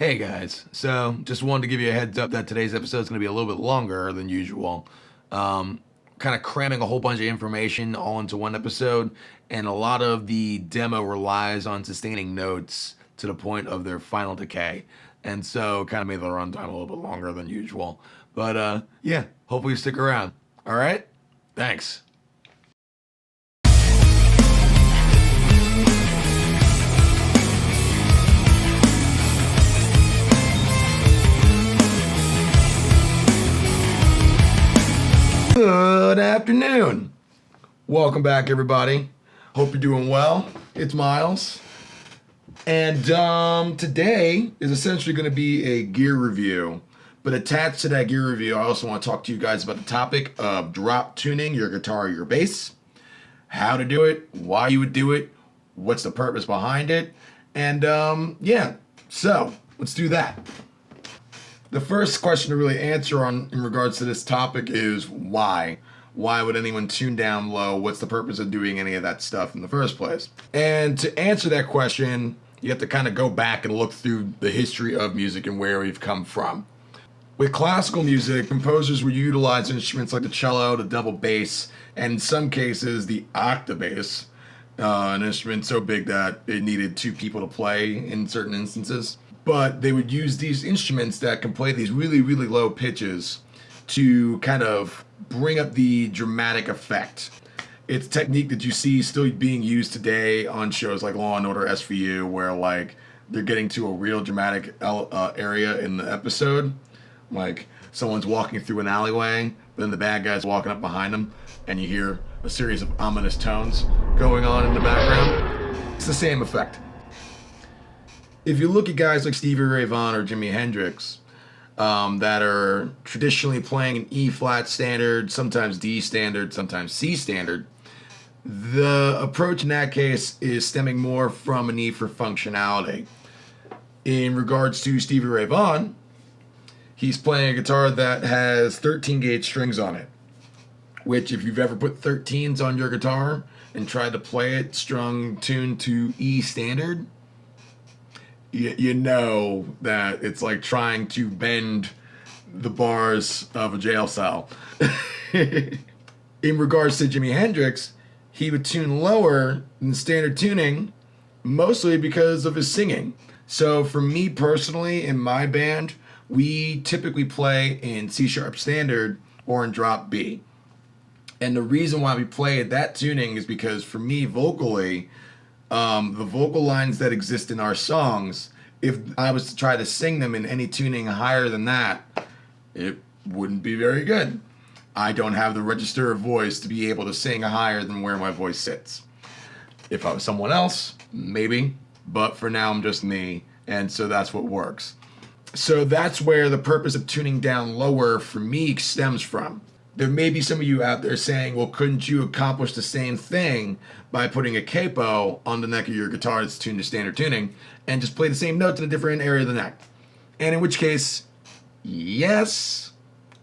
Hey guys, so just wanted to give you a heads up that today's episode is going to be a little bit longer than usual. Kind of cramming a whole bunch of information all into one episode, and a lot of the demo relies on sustaining notes to the point of their final decay, and so kind of made the runtime a little bit longer than usual. But yeah, hopefully you stick around. All right, thanks. Good afternoon. Welcome back, everybody. Hope you're doing well. It's Miles. And today is essentially going to be a gear review. But attached to that gear review, I also want to talk to you guys about the topic of drop tuning your guitar or your bass, how to do it, why you would do it, what's the purpose behind it. And yeah, so let's do that. The first question to really answer in regards to this topic is why? Why would anyone tune down low? What's the purpose of doing any of that stuff in the first place? And to answer that question, you have to kind of go back and look through the history of music and where we've come from. With classical music, composers would utilize instruments like the cello, the double bass, and in some cases the octabass, an instrument so big that it needed two people to play in certain instances. But they would use these instruments that can play these really, really low pitches to kind of bring up the dramatic effect. It's a technique that you see still being used today on shows like Law & Order SVU, where like they're getting to a real dramatic area in the episode. Like someone's walking through an alleyway, but then the bad guy's walking up behind them, and you hear a series of ominous tones going on in the background. It's the same effect. If you look at guys like Stevie Ray Vaughan or Jimi Hendrix that are traditionally playing an E flat standard, sometimes D standard, sometimes C standard, the approach in that case is stemming more from a need for functionality. In regards to Stevie Ray Vaughan, he's playing a guitar that has 13 gauge strings on it, which if you've ever put 13s on your guitar and tried to play it strung tuned to E standard, you know that it's like trying to bend the bars of a jail cell. In regards to Jimi Hendrix, he would tune lower than standard tuning, mostly because of his singing. So for me personally, in my band, we typically play in C sharp standard or in drop B. And the reason why we play at that tuning is because for me vocally, the vocal lines that exist in our songs, if I was to try to sing them in any tuning higher than that, it wouldn't be very good. I don't have the register of voice to be able to sing higher than where my voice sits. If I was someone else, maybe, but for now I'm just me, and so that's what works. So that's where the purpose of tuning down lower for me stems from. There may be some of you out there saying, well, couldn't you accomplish the same thing by putting a capo on the neck of your guitar that's tuned to standard tuning and just play the same notes in a different area of the neck? And in which case, yes,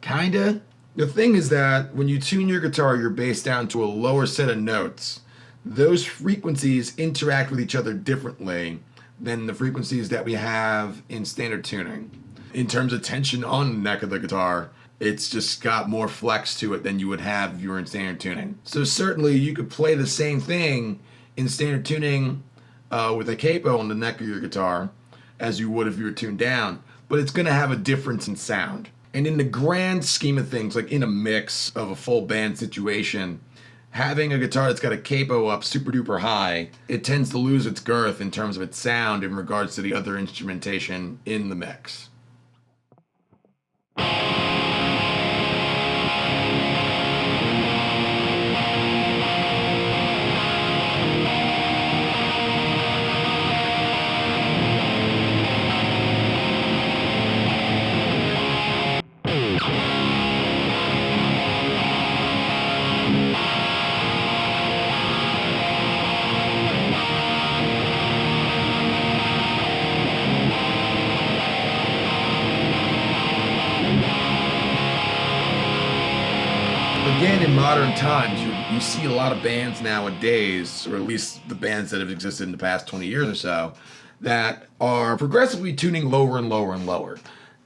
kinda. The thing is that when you tune your guitar or your bass down to a lower set of notes, those frequencies interact with each other differently than the frequencies that we have in standard tuning. In terms of tension on the neck of the guitar, it's just got more flex to it than you would have if you were in standard tuning. So certainly you could play the same thing in standard tuning with a capo on the neck of your guitar as you would if you were tuned down, but it's going to have a difference in sound. And in the grand scheme of things, like in a mix of a full band situation, having a guitar that's got a capo up super duper high, it tends to lose its girth in terms of its sound in regards to the other instrumentation in the mix. Again, in modern times, you see a lot of bands nowadays, or at least the bands that have existed in the past 20 years or so, that are progressively tuning lower and lower and lower.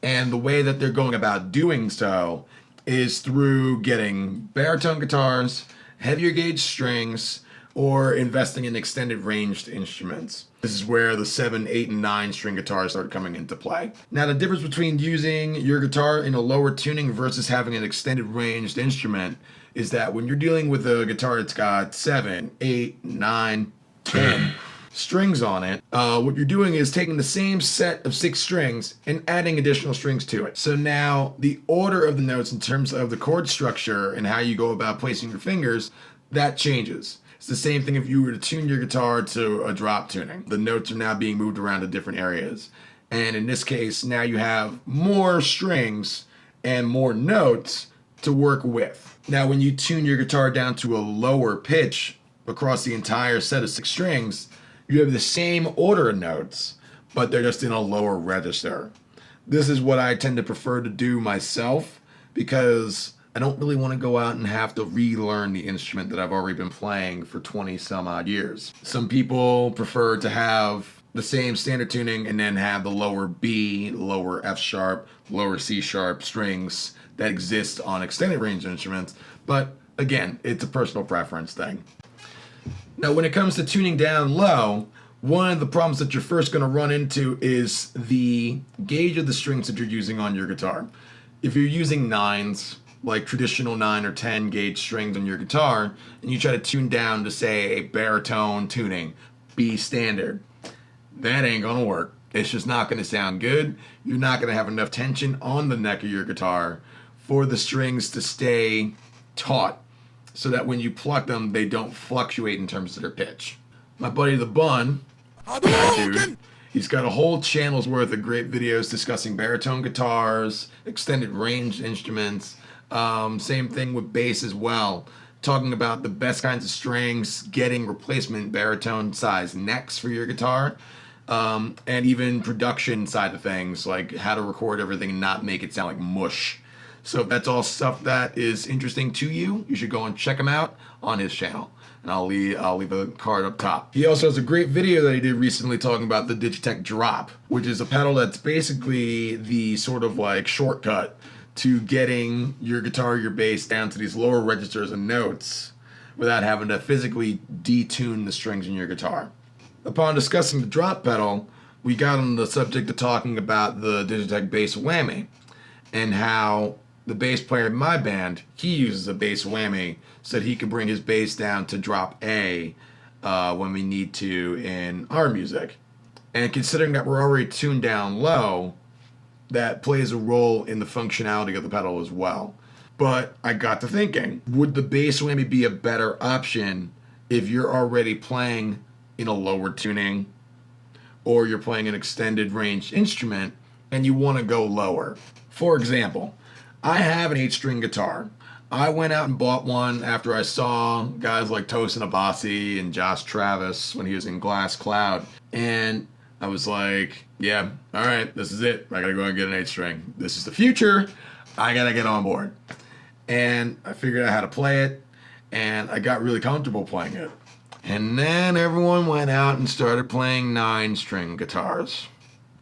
And the way that they're going about doing so is through getting baritone guitars, heavier gauge strings, or investing in extended ranged instruments. This is where the 7, 8, and 9 string guitars start coming into play. Now, the difference between using your guitar in a lower tuning versus having an extended ranged instrument is that when you're dealing with a guitar that's got 7, 8, 9, 10 strings on it, what you're doing is taking the same set of 6 strings and adding additional strings to it. So now the order of the notes in terms of the chord structure and how you go about placing your fingers, that changes. It's the same thing if you were to tune your guitar to a drop tuning. The notes are now being moved around to different areas. And in this case, now you have more strings and more notes to work with. Now, when you tune your guitar down to a lower pitch across the entire set of 6 strings, you have the same order of notes, but they're just in a lower register. This is what I tend to prefer to do myself because I don't really want to go out and have to relearn the instrument that I've already been playing for 20 some odd years. Some people prefer to have the same standard tuning and then have the lower B, lower F sharp, lower C sharp strings that exist on extended range instruments. But again, it's a personal preference thing. Now, when it comes to tuning down low, one of the problems that you're first going to run into is the gauge of the strings that you're using on your guitar. If you're using 9s, like traditional 9 or 10 gauge strings on your guitar, and you try to tune down to, say, a baritone tuning, B standard, that ain't gonna work. It's just not gonna sound good. You're not gonna have enough tension on the neck of your guitar for the strings to stay taut, so that when you pluck them, they don't fluctuate in terms of their pitch. My buddy The Bun, that dude, he's got a whole channel's worth of great videos discussing baritone guitars, extended range instruments, same thing with bass as well, talking about the best kinds of strings, getting replacement baritone size necks for your guitar, and even production side of things, like how to record everything and not make it sound like mush. So if that's all stuff that is interesting to you, you should go and check him out on his channel. And I'll leave a card up top. He also has a great video that he did recently talking about the Digitech Drop, which is a pedal that's basically the sort of like shortcut to getting your guitar, your bass down to these lower registers and notes without having to physically detune the strings in your guitar. Upon discussing the drop pedal, we got on the subject of talking about the Digitech bass Whammy and how the bass player in my band, he uses a bass Whammy so that he can bring his bass down to drop A when we need to in our music. And considering that we're already tuned down low, that plays a role in the functionality of the pedal as well. But I got to thinking, would the bass Whammy be a better option if you're already playing in a lower tuning or you're playing an extended range instrument and you want to go lower? For example, I have an 8-string guitar. I went out and bought one after I saw guys like Tosin Abasi and Josh Travis when he was in Glass Cloud. And I was like, yeah, all right, this is it. I gotta go and get an 8-string. This is the future. I gotta get on board. And I figured out how to play it, and I got really comfortable playing it. And then everyone went out and started playing 9-string guitars.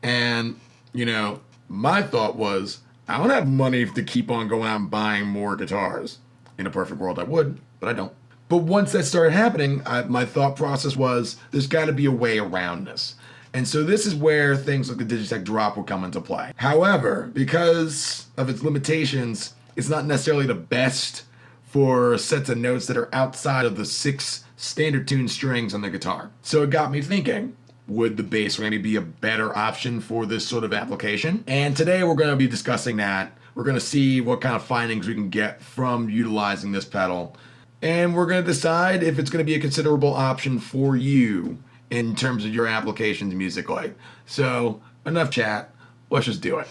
And, you know, my thought was, I don't have money to keep on going out and buying more guitars. In a perfect world, I would, but I don't. But once that started happening, my thought process was, there's gotta be a way around this. And so this is where things like the Digitech Drop will come into play. However, because of its limitations, it's not necessarily the best for sets of notes that are outside of the 6 standard tuned strings on the guitar. So it got me thinking, would the bass Whammy be a better option for this sort of application? And today we're going to be discussing that. We're going to see what kind of findings we can get from utilizing this pedal. And we're going to decide if it's going to be a considerable option for you in terms of your applications musically. So, enough chat. Let's just do it.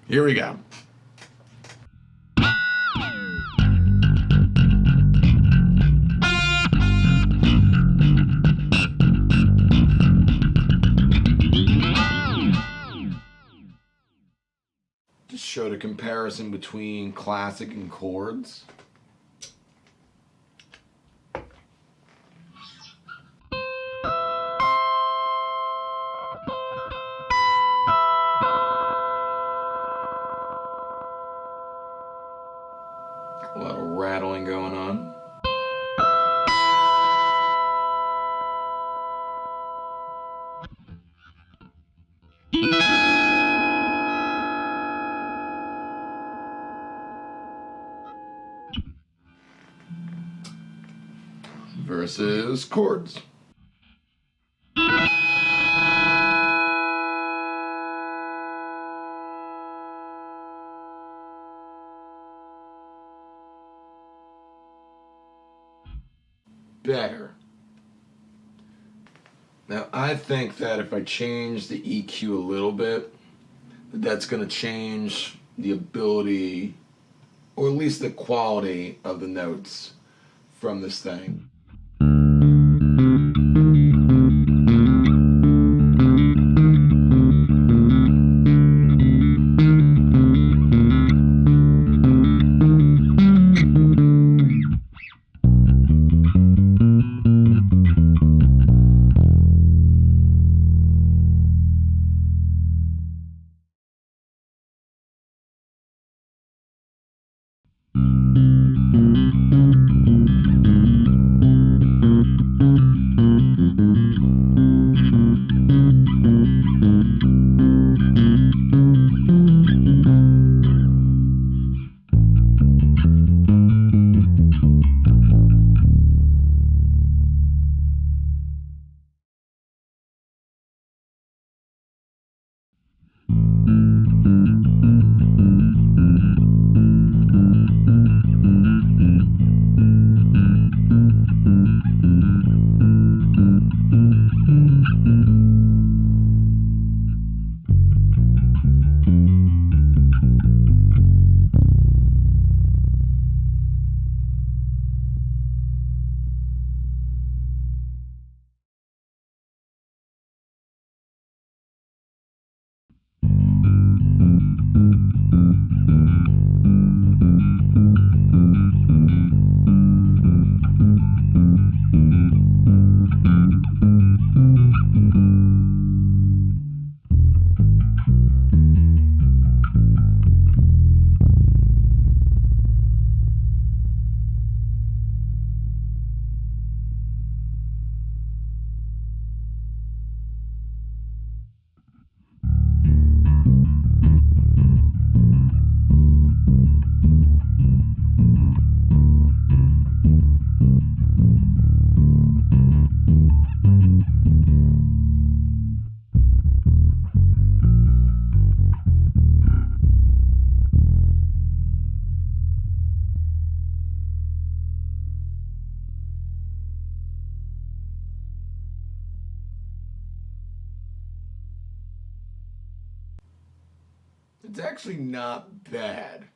Here we go. Just showed a comparison between classic and chords. rattling going on. Versus chords. Better. Now I think that if I change the EQ a little bit, that's going to change the ability, or at least the quality of the notes from this thing. It's actually not bad.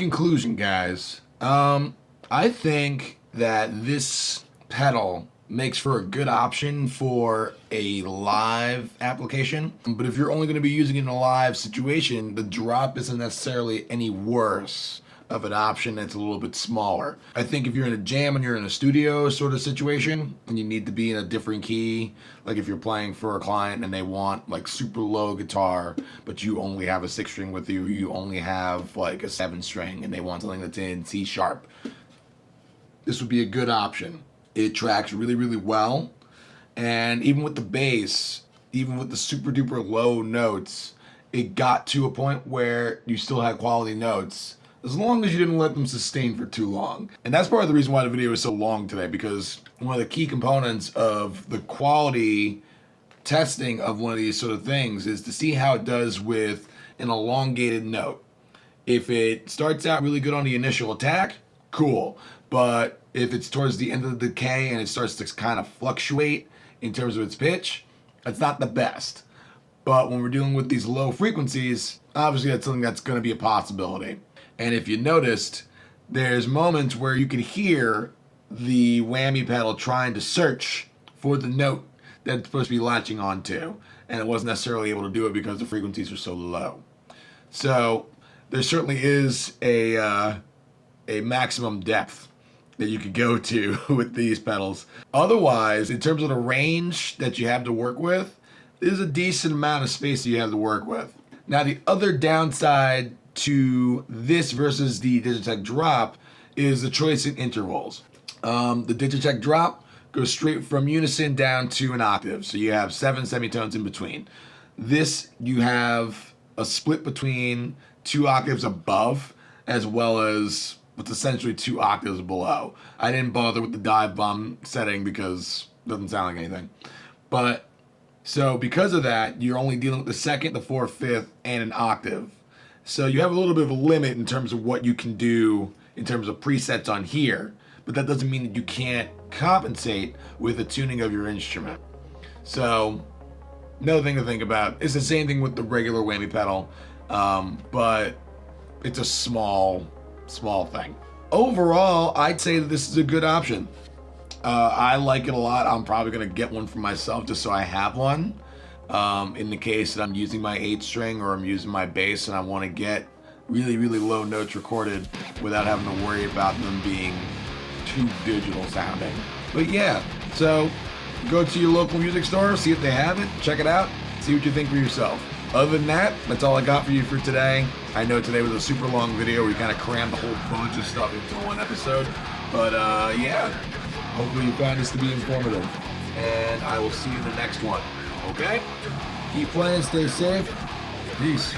conclusion, guys, I think that this pedal makes for a good option for a live application. But if you're only going to be using it in a live situation, the drop isn't necessarily any worse of an option that's a little bit smaller. I think if you're in a jam and you're in a studio sort of situation and you need to be in a different key, like if you're playing for a client and they want like super low guitar, but you only have a 6-string with you, you only have like a 7-string and they want something that's in C sharp, this would be a good option. It tracks really, really well. And even with the bass, even with the super duper low notes, it got to a point where you still had quality notes, as long as you didn't let them sustain for too long. And that's part of the reason why the video is so long today, because one of the key components of the quality testing of one of these sort of things is to see how it does with an elongated note. If it starts out really good on the initial attack, cool. But if it's towards the end of the decay and it starts to kind of fluctuate in terms of its pitch, it's not the best. But when we're dealing with these low frequencies, obviously that's something that's going to be a possibility. And if you noticed, there's moments where you can hear the whammy pedal trying to search for the note that it's supposed to be latching onto, and it wasn't necessarily able to do it because the frequencies are so low. So there certainly is a maximum depth that you could go to with these pedals. Otherwise, in terms of the range that you have to work with, there's a decent amount of space that you have to work with. Now, the other downside to this versus the Digitech drop is the choice in intervals. The Digitech drop goes straight from unison down to an octave, so you have 7 semitones in between. This, you have a split between 2 octaves above as well as what's essentially 2 octaves below. I didn't bother with the dive bomb setting because it doesn't sound like anything. But so because of that, you're only dealing with the 2nd, the 4th, 5th, and an octave. So you have a little bit of a limit in terms of what you can do in terms of presets on here, but that doesn't mean that you can't compensate with the tuning of your instrument. So another thing to think about. It's the same thing with the regular whammy pedal, but it's a small thing. Overall, I'd say that this is a good option. I like it a lot. I'm probably gonna get one for myself just so I have one. In the case that I'm using my 8-string or I'm using my bass and I want to get really, really low notes recorded without having to worry about them being too digital sounding. But yeah, so go to your local music store, see if they have it, check it out, see what you think for yourself. Other than that, that's all I got for you for today. I know today was a super long video where we kind of crammed a whole bunch of stuff into one episode. But yeah, hopefully you find this to be informative. And I will see you in the next one. Okay? Keep playing, stay safe. Peace.